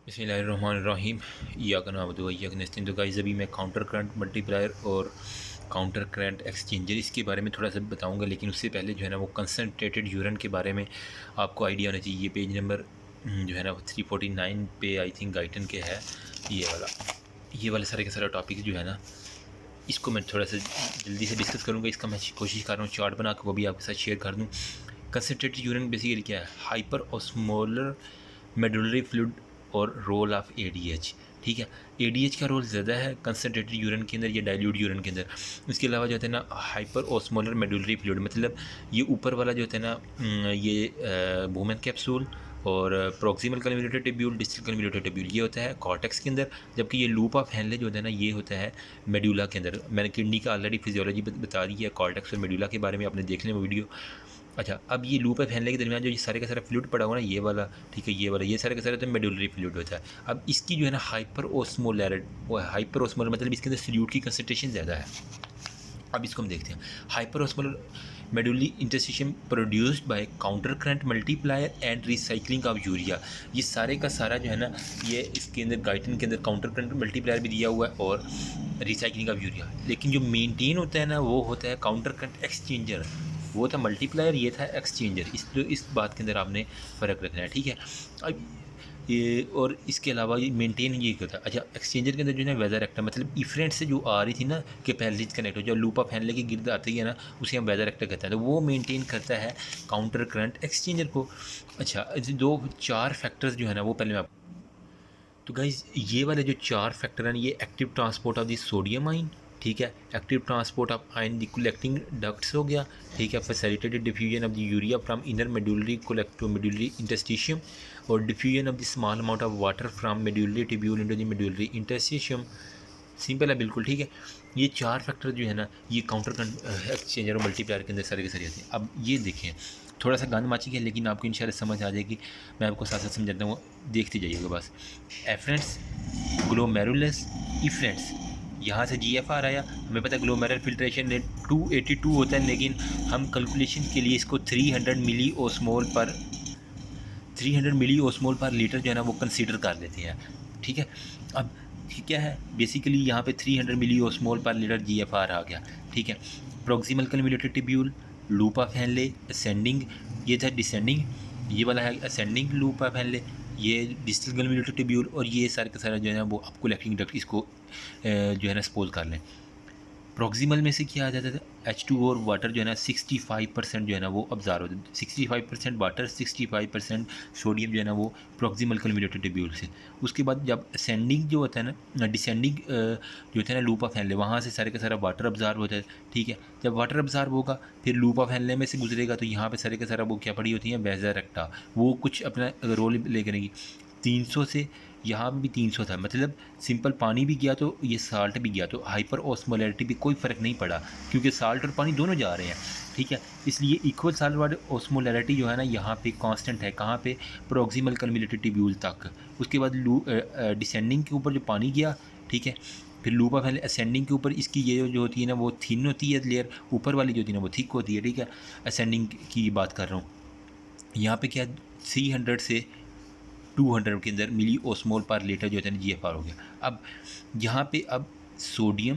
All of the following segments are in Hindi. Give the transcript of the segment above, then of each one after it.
बिस्मिल्लाहिर्रहमानिर्रहीम इय्याका नअबुदु व इय्याका नस्तईन। तो गाइस अभी मैं काउंटर करंट मल्टीप्लायर और काउंटर करंट एक्सचेंजर इसके बारे में थोड़ा सा बताऊंगा, लेकिन उससे पहले जो है ना वो कंसनट्रेटेड यूरन के बारे में आपको आइडिया होना चाहिए। ये पेज नंबर जो है ना 349 पे आई थिंक गाइटन के है। ये वाला सारे का सारा टॉपिक जो है ना इसको मैं थोड़ा सा जल्दी से डिस्कस करूँगा। इसका मैं कोशिश कर रहा हूँ चार्ट बना के वो भी आपके साथ शेयर कर दूँ। कंसनट्रेटेड यूरन बेसिकली क्या है? हाइपर ऑस्मोलर मेडुलरी फ्लूइड और रोल ऑफ एडीएच। ठीक है, एडीएच का रोल ज़्यादा है कंसनट्रेटेड यूरन के अंदर या डाइल्यूट यूरन के अंदर। इसके अलावा जो होता है ना हाइपर ऑस्मोलर मेडुलरी फ्लूइड, मतलब ये ऊपर वाला जो होता है ना ये वुमेन कैप्सूल और proximal convoluted tubule, distal convoluted tubule ये होता है कॉर्टेक्स के अंदर, जबकि ये लूप ऑफ हेनले जो होता है ना ये होता है मेडुला के अंदर। मैंने किडनी का ऑलरेडी फिजियोलॉजी बता दी है, कॉर्टेक्स और मेडुला के बारे में आपने देख लें वो वीडियो। अच्छा, अब ये लूप ऑफ हेनले के दरमियान जो ये सारे का सारा फ्लूइड पड़ा हुआ ना ये वाला, ठीक है, ये वाला, ये सारे का सारा तो मेडुलरी फ्लूइड होता है। अब इसकी जो है ना हाइपर ऑस्मोलर मतलब इसके अंदर फ्लूइड की कंसनट्रेशन ज़्यादा है। अब इसको हम देखते हैं। Hyper osmolar medullary interstitium produced by counter current multiplier and recycling of urea. ये सारे का सारा जो है ना ये इसके अंदर गाइटन के अंदर काउंटर करंट मल्टीप्लायर भी दिया हुआ है और रिसाइकलिंग ऑफ यूरिया। लेकिन जो मेनटेन होता है ना वो होता है काउंटर करंट एक्सचेंजर। वो था मल्टीप्लायर, ये था एक्सचेंजर। इस बात के अंदर आपने फ़र्क रखना है, ठीक है। अब ये और इसके अलावा ये मेंटेन ये होता है। अच्छा, एक्सचेंजर के अंदर जो है ना वेदर एक्टर मतलब इफ्रेंट से जो आ रही थी ना कि पहले कनेक्ट हो जो लूप ऑफ हैंडले की गिर्द आती है ना उसे हम वेदर एक्टर कहते हैं, तो वो मेंटेन करता है काउंटर करंट एक्सचेंजर को। अच्छा, दो चार फैक्टर्स जो है ना वो पहले मैं तो गाइज ये वाले जो चार फैक्टर हैं ये active transport of the sodium ion, ठीक है, active transport of ion the collecting ducts हो गया, ठीक है, facilitated diffusion of the urea from inner medullary collect to medullary interstitium और diffusion of the small amount of water from medullary tubule into the medullary interstitium. Simple है बिल्कुल, ठीक है। ये चार फैक्टर जो है ना ये काउंटर एक्सचेंजर और मल्टीप्लायर के अंदर सारे के सारे आते हैं। अब ये देखें, थोड़ा सा गान माची है लेकिन आपको इंशाल्लाह समझ आ जाएगी। मैं आपको साथ साथ समझाता हूँ, देखते जाइएगा बस। एफरेंट्स, ग्लोमेरुलस, इफ्रेंट्स, यहाँ से GFR आया। हमें पता है ग्लोमेरुलर फिल्ट्रेशन रेट 282 होता है, लेकिन हम कैलकुलेशन के लिए इसको 300 मिली ओस्मोल पर लीटर जो है ना वो कंसीडर कर लेते हैं, ठीक है। अब क्या है बेसिकली यहाँ पे 300 मिली ओस्मोल पर लीटर GFR आ गया, ठीक है। Proximal convoluted tubule, loop of Henle, ascending, ये था डिसेंडिंग, ये वाला है असेंडिंग लूप ऑफ हेनले, ये डिस्टल कन्वोल्यूटेड टिब्यूल, और ये सारे का सारा जो है ना वो आप कलेक्टिंग डक्ट इसको जो है ना सपोज कर लें। प्रॉक्सिमल में से क्या आ जाता था H2O और वाटर जो है ना 65% जो है ना वो अब्जार होता है। 65% वाटर, 65% सोडियम जो है ना वो प्रॉक्सिमल कन्वोल्यूटेड टिब्यूल से। उसके बाद जब असेंडिंग जो होता है ना डिसेंडिंग जो होता है ना लूप ऑफ हेनले, वहाँ से सारे का सारा वाटर अब्जार होता है, ठीक है। जब वाटर अब्जार होगा फिर लूप ऑफ हेनले में से गुजरेगा तो यहाँ पे सारे का सारा वो क्या पड़ी होती है वेजर एक्टा, वो कुछ अपना रोल ले करेंगी। 300 से यहाँ भी 300 था, मतलब सिंपल पानी भी गया तो ये साल्ट भी गया, तो हाइपर ऑस्मोलैरिटी भी कोई फ़र्क नहीं पड़ा क्योंकि साल्ट और पानी दोनों जा रहे हैं, ठीक है। इसलिए इक्वल साल्ट वाले ऑस्मोलैरिटी जो है ना यहाँ पे कांस्टेंट है, कहाँ पे प्रॉक्सिमल कन्वोल्यूटेड ट्यूब्यूल तक। उसके बाद डिसेंडिंग के ऊपर जो पानी गया, ठीक है, फिर लूप ऑफ असेंडिंग के ऊपर इसकी ये जो होती है ना वो थिन होती है लेयर, ऊपर वाली जो होती है ना वो थिक होती है, ठीक है। असेंडिंग की बात कर रहा हूँ। यहाँ पे क्या 300 से 200 के अंदर मिली ओस्मोल पर लीटर जो होता है ना GFR हो गया। अब यहाँ पे अब सोडियम,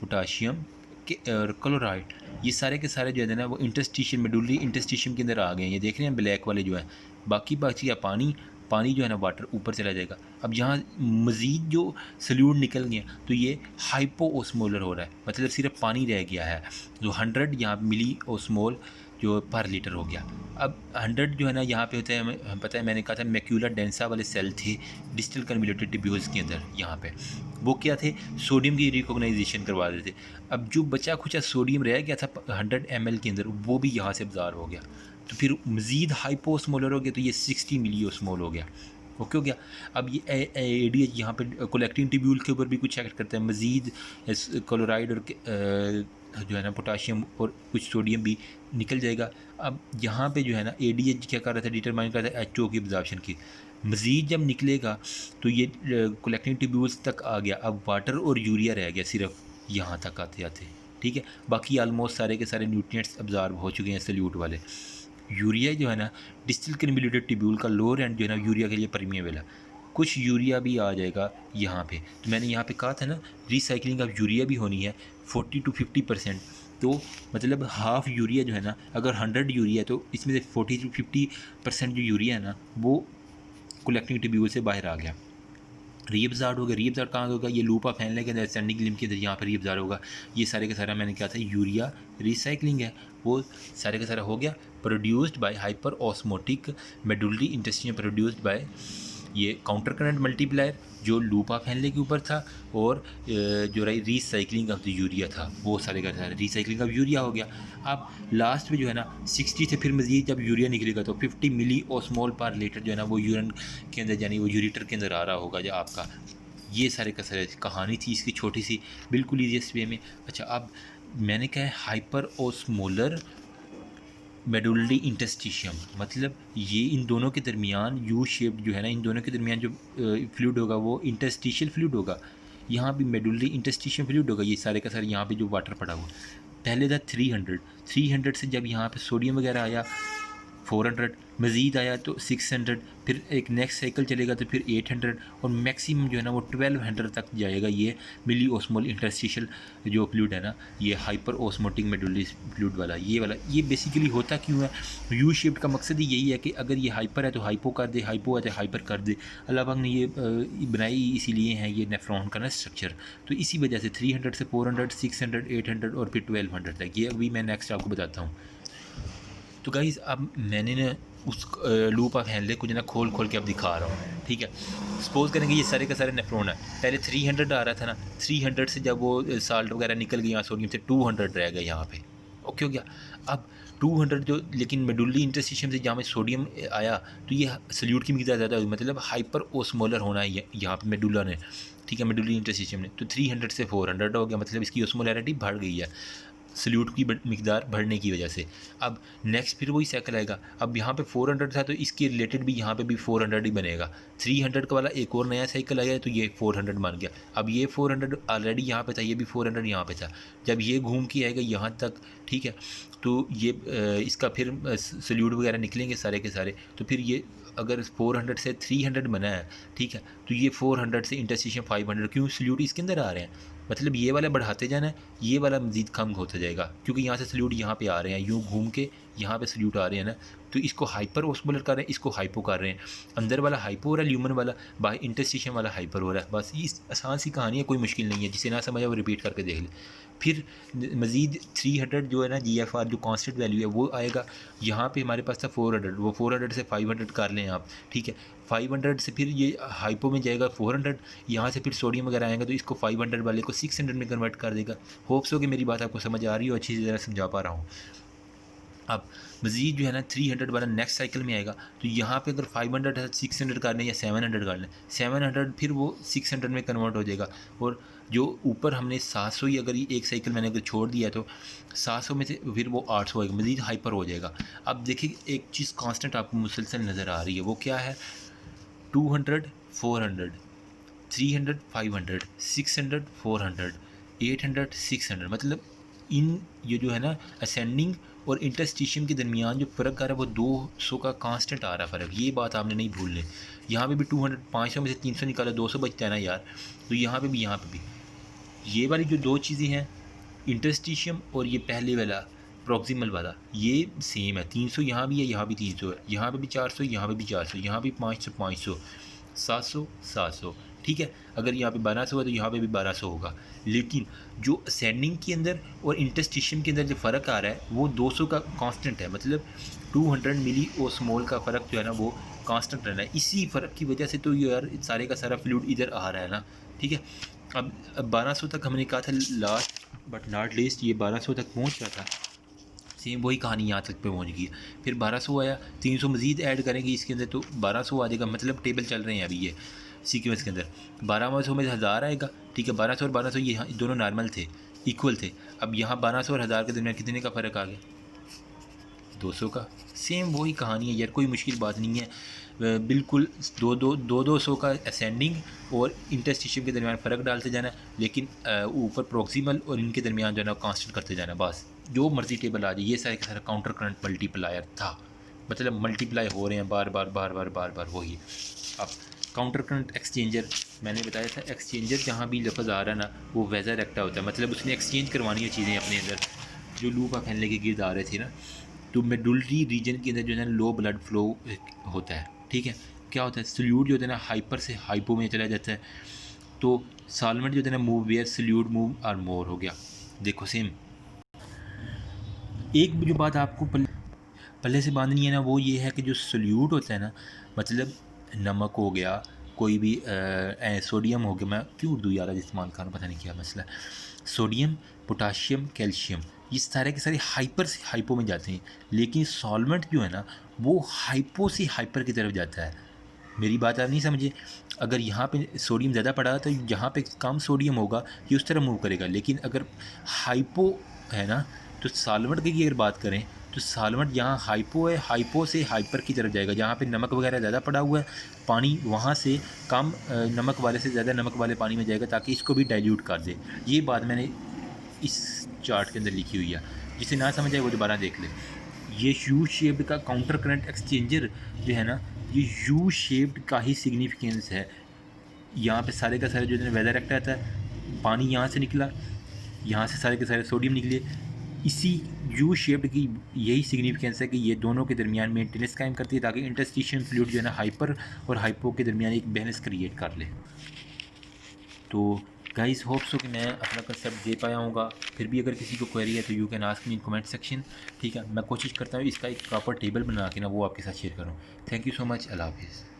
पोटाशियम के और क्लोराइड ये सारे के सारे जो है ना वो इंटरस्टिशियम मेडुलरी इंटरस्टिशियम के अंदर आ गए हैं। ये देख रहे हैं ब्लैक वाले जो है, बाकी बच गया पानी जो है ना वाटर ऊपर चला जाएगा। अब यहाँ मज़ीद जो सल्यूट निकल गया तो ये हाइपो ओस्मोलर हो रहा है, मतलब सिर्फ पानी रह गया है। जो 100 यहाँ मिली ओस्मोल जो पर लीटर हो गया। अब 100 जो है ना यहाँ पे होता है, हमें पता है, मैंने कहा था मैक्यूला डेंसा वाले सेल थे डिस्टल कन्वोल्यूटेड ट्यूब्यूल्स के अंदर। यहाँ पे वो क्या थे, सोडियम की रिकॉग्नाइजेशन करवा देते। अब जो बचा खुचा सोडियम रह गया था 100 ml के अंदर वो भी यहाँ से अब्जार हो गया, तो फिर मज़ीद हाइपोस्मोलर हो गया, तो ये 60 मिली ओस्मोल हो गया, ओके हो गया। अब ये ADH यहाँ पे कलेक्टिंग ट्यूब्यूल के ऊपर भी कुछ चेक करते हैं, मज़ीद क्लोराइड और जो है ना पोटाशियम और कुछ सोडियम भी निकल जाएगा। अब यहाँ पे जो है ना ADH क्या कर रहा था, डिटरमाइन कर रहा था H2O की एब्जॉर्प्शन की। मज़ीद जब निकलेगा तो ये कलेक्टिंग ट्यूब्यूल्स तक आ गया। अब वाटर और यूरिया रह गया सिर्फ यहाँ तक आते आते, ठीक है। बाकी आलमोस्ट सारे के सारे न्यूट्रिएंट्स अब्जॉर्ब हो चुके हैं सल्यूट वाले। यूरिया जो है ना डिस्टिल कन्वोल्यूटेड ट्यूब्यूल का लोअर एंड जो है ना यूरिया के लिए परमिएबल है। कुछ यूरिया भी आ जाएगा यहाँ पे। तो मैंने यहाँ पे कहा था ना रिसाइकलिंग ऑफ यूरिया भी होनी है 40 to 50%। तो मतलब हाफ़ यूरिया जो है ना, अगर 100 यूरिया है तो इसमें से 40 to 50% जो यूरिया है ना वो कलेक्टिंग ट्यूब्यूल से बाहर आ गया। रीअब्ज़ॉर्ब होगा। रीअब्ज़ॉर्ब कहाँ होगा? ये लूप ऑफ हैंडले के अंदर स्टैंडिंग लिम्फ के अंदर यहाँ पर रीअब्ज़ॉर्ब होगा। ये सारे का सारा मैंने कहा था यूरिया रिसाइकलिंग है, वो सारे का सारा हो गया। Produced by hyper osmotic medullary intestine, produced by ये काउंटर करंट मल्टीप्लायर जो लूप ऑफ हैंडले के ऊपर था, और जो रही रिसाइकलिंग ऑफ द यूरिया था, वो सारे का सारा रिसाइकलिंग ऑफ यूरिया हो गया। अब लास्ट में जो है ना 60 से फिर मज़ीद जब यूरिया निकलेगा तो 50 मिली ओस्मोल पर लीटर जो है ना वो यूरिन के अंदर यानी वो यूरिटर के अंदर आ रहा होगा जो आपका। ये सारे का सारे कहानी थी इसकी छोटी सी, बिल्कुल ईजीएस्ट वे में। अच्छा, अब मैंने कहा है हाइपर ओस्मोलर मेडुलरी इंटरस्टिशियम, मतलब ये इन दोनों के दरमियान यू शेप्ड जो है ना, इन दोनों के दरमियान जो फ्लूइड होगा वो इंटरस्टिशियल फ्लूइड होगा। यहाँ भी मेडुलरी इंटरस्टिशियम फ्लूइड होगा। ये सारे का सारे यहाँ पे जो वाटर पड़ा हुआ पहले था 300 से जब यहाँ पे सोडियम वगैरह आया 400, मज़ीद आया तो 600, फिर एक नेक्स्ट साइकिल चलेगा तो फिर 800, और मैक्सिमम जो है ना वो 1200 तक जाएगा। ये मिली ओस्मोल इंटरस्टिशियल जो फ्लूइड है ना, ये हाइपर ओस्मोटिक मेडुलरी फ्लूइड वाला ये बेसिकली होता क्यों है? यू शेप्ड का मकसद ही यही है कि अगर ये हाइपर है तो हाइपो कर दे, हाइपो है तो हाइपर कर दे। अल्लाह पाक ने ये बनाई इसीलिए है ये नेफ्रॉन का ना स्ट्रक्चर। तो इसी वजह से 300 से 400, 600, 800 और फिर 1200 तक, ये अभी मैं नेक्स्ट आपको बताता हूँ। तो गाइज़ अब मैंने ना उस लूप ऑफ हैंडले को जो ना खोल के अब दिखा रहा हूँ, ठीक है। सपोज़ करेंगे ये सारे का सारे नेफ्रॉन है। पहले 300 आ रहा था ना, 300 से जब वो साल्ट वगैरह निकल गया सोडियम से 200 रह गया यहाँ पे, ओके हो गया। अब 200 जो लेकिन मेडुलरी इंटरस्टिशियम से जहाँ में सोडियम आया तो ये सल्यूट की मिकदार ज़्यादा हुई, मतलब हाइपर ओस्मोलर होना है यहाँ पे मेडुला ने, ठीक है, मेडुलरी इंटरस्टिशियम ने। तो 300 से 400 हो गया, मतलब इसकी ओस्मोलैरिटी बढ़ गई है सल्यूट की मिकदार बढ़ने की वजह से। अब नेक्स्ट फिर वही साइकिल आएगा। अब यहाँ पे 400 था तो इसके रिलेटेड भी यहाँ पे भी 400 ही बनेगा। 300 का वाला एक और नया साइकिल आया तो ये 400 बन गया। अब ये 400 ऑलरेडी यहाँ पे था, ये भी 400 यहाँ पे था। जब ये घूम के आएगा यहाँ तक, ठीक है, तो ये इसका फिर सल्यूट वगैरह निकलेंगे सारे के सारे। तो फिर ये अगर 400 से 300 बना है, ठीक है, तो ये 400 से इंटरस्टिशियम 500, क्यों सल्यूट इसके अंदर आ रहे हैं, मतलब ये वाला बढ़ाते जाना है, ये वाला मज़ीद कम होता जाएगा, क्योंकि यहाँ से सल्यूट यहाँ पे आ रहे हैं, यूँ घूम के यहाँ पे सल्यूट आ रहे हैं ना, तो इसको हाइपर ओस्मोलर कर रहे हैं, इसको हाइपो कर रहे हैं। अंदर वाला हाइपो हो रहा है, ल्यूमन वाला बाहर इंटरस्टिशियम वाला हाइपर हो रहा है। बस ये आसान सी कहानी है, कोई मुश्किल नहीं है, जिसे ना समझा वो रिपीट करके देख ले। फिर मज़ीद 300 जो है ना GFR जो कांस्टेंट वैल्यू है वो आएगा। यहाँ पे हमारे पास था 400, वो 400 से 500 कर लें आप, ठीक है। 500 से फिर ये हाइपो में जाएगा 400, यहाँ से फिर सोडियम वगैरह आएगा तो इसको 500 वाले को 600 में कन्वर्ट कर देगा। होप्स हो कि मेरी बात आपको समझ आ रही हो, अच्छी तरह समझा पा रहा हूँ। अब मज़ीद जो है ना 300 वाला नेक्स्ट साइकिल में आएगा, तो यहाँ पे अगर 500 है 600 कर लें या 700 कर लें, 700 फिर वो 600 में कन्वर्ट हो जाएगा। और जो ऊपर हमने 700 ही अगर एक साइकिल मैंने अगर छोड़ दिया तो 700 में से फिर वो 800 आएगा, मज़ीद हाइपर हो जाएगा। अब देखिए एक चीज़ कांस्टेंट आपको मुसलसल नज़र आ रही है, वो क्या है? 200 400, 300 500, 600 400, 800 600, मतलब इन ये जो है ना असेंडिंग और इंटरस्टिशियम के दरमियान जो फ़र्क आ रहा है वो 200 का कांस्टेंट आ रहा है फ़र्क, ये बात आपने नहीं भूलनी। यहाँ पे भी 200, 500 में से 300 निकाला 200 बचता है ना यार, तो यहाँ पे भी ये वाली जो दो चीज़ें हैं इंटरस्टिशियम और ये पहले वाला प्रॉक्सिमल वाला, ये सेम है। 300 यहाँ भी है, यहाँ भी 300 है, यहाँ पे भी 400, यहाँ पे भी 400, यहाँ भी 500 500, 700 700, ठीक है। अगर यहाँ पे 1200 है तो यहाँ पे भी 1200 होगा। लेकिन जो असेंडिंग के अंदर और इंटरस्टिशियम के अंदर जो फ़र्क आ रहा है वो 200 का कांस्टेंट है, मतलब 200 मिली ओस्मोल का फ़र्क जो है ना वो कांस्टेंट रहना है। इसी फ़र्क की वजह से तो यार सारे का सारा फ्लूइड इधर आ रहा है ना, ठीक है। अब 1200 तक हमने कहा था लास्ट बट नॉट लीस्ट, ये 1200 तक पहुँच रहा था, सेम वही कहानी यहाँ तक पे पहुँच गई। फिर 1200 आया, 300 मज़ीद ऐड करेंगे इसके अंदर तो 1200 आ जाएगा, मतलब टेबल चल रहे हैं अभी ये सीक्वेंस के अंदर। 1200 में 1000 आएगा, ठीक है। 1200 और 1200 ये दोनों नॉर्मल थे, इक्वल थे। अब यहाँ 1200 और 1000 के दरमियान कितने का फ़र्क आ गया? 200 का। सेम वही कहानी है यार, कोई मुश्किल बात नहीं है, बिल्कुल 200 का असेंडिंग और इंटरस्टिशियम के दरमियान फ़र्क डालते जाना, लेकिन ऊपर प्रॉक्सिमल और इनके दरमियान जो है ना कांस्टेंट करते जाना, बस जो मर्जी टेबल आ जाए। ये सारे का सारा काउंटर करंट मल्टीप्लायर था, मतलब मल्टीप्लाई हो रहे हैं बार बार वही। अब काउंटर करंट एक्सचेंजर, मैंने बताया था एक्सचेंजर जहाँ भी लफ्ज़ आ रहा है ना वो वेज़र एक्टा होता है, मतलब उसने एक्सचेंज करवानी है चीज़ें अपने अंदर, जो लू का फैलने के गिर्द आ रहे थे ना। तो मेडुलरी रीजन के अंदर जो है ना लो ब्लड फ्लो होता है, ठीक है। क्या होता है, सल्यूट जो होता है ना हाइपर से हाइपो में चला जाता है। तो सॉल्वेंट जो होता है ना मूव वेयर सल्यूट मूव और मोर हो गया। देखो सेम एक जो बात आपको पहले से बांधनी है ना, वो ये है कि जो सल्यूट होता है ना, मतलब नमक हो गया, कोई भी सोडियम हो गया, मैं क्यों उर्दू यार इस्तेमाल कर रहा हूँ, पता नहीं क्या मसला। सोडियम, पोटाशियम, कैल्शियम, ये सारे के सारे हाइपर से हाइपो में जाते हैं, लेकिन सॉल्वेंट जो है ना वो हाइपो से हाइपर की तरफ जाता है। मेरी बात आप नहीं समझे। अगर यहाँ पे सोडियम ज़्यादा पड़ा तो जहाँ पे कम सोडियम होगा ये उस तरह मूव करेगा, लेकिन अगर हाइपो है ना, तो सॉल्वेंट की अगर बात करें तो सॉल्वेंट जहाँ हाइपो है, हाइपो से हाइपर की तरफ जाएगा। जहाँ पे नमक वगैरह ज़्यादा पड़ा हुआ है, पानी वहाँ से कम नमक वाले से ज़्यादा नमक वाले पानी में जाएगा, ताकि इसको भी डाइल्यूट कर दे। ये बात मैंने इस चार्ट के अंदर लिखी हुई है, जिसे ना समझ आए वो दोबारा देख ले। ये यू शेप्ड का काउंटर करंट एक्सचेंजर जो है ना, ये यू शेप्ड का ही सिग्निफिकेंस है। यहाँ पे सारे का सारे जो है वेदर एक्ट आता है, पानी यहाँ से निकला, यहाँ से सारे के सारे सोडियम निकले, इसी यू शेप्ड की यही सिग्निफिकेंस है कि ये दोनों के दरमियान मेंटेनेंस कायम करती है, ताकि इंटरस्टिशियल फ्लूइड जो है ना हाइपर और हाइपो के दरमियान एक बैलेंस क्रिएट कर ले। तो गाइस होप सो कि मैं अपना कंसेप्ट दे पाया हूँगा। फिर भी अगर किसी को क्वेरी है तो you can ask me in comment section, ठीक है। मैं कोशिश करता हूँ इसका एक प्रॉपर टेबल बना के ना वो आपके साथ शेयर करूँ। थैंक यू सो मच, अल्लाह हाफिज़।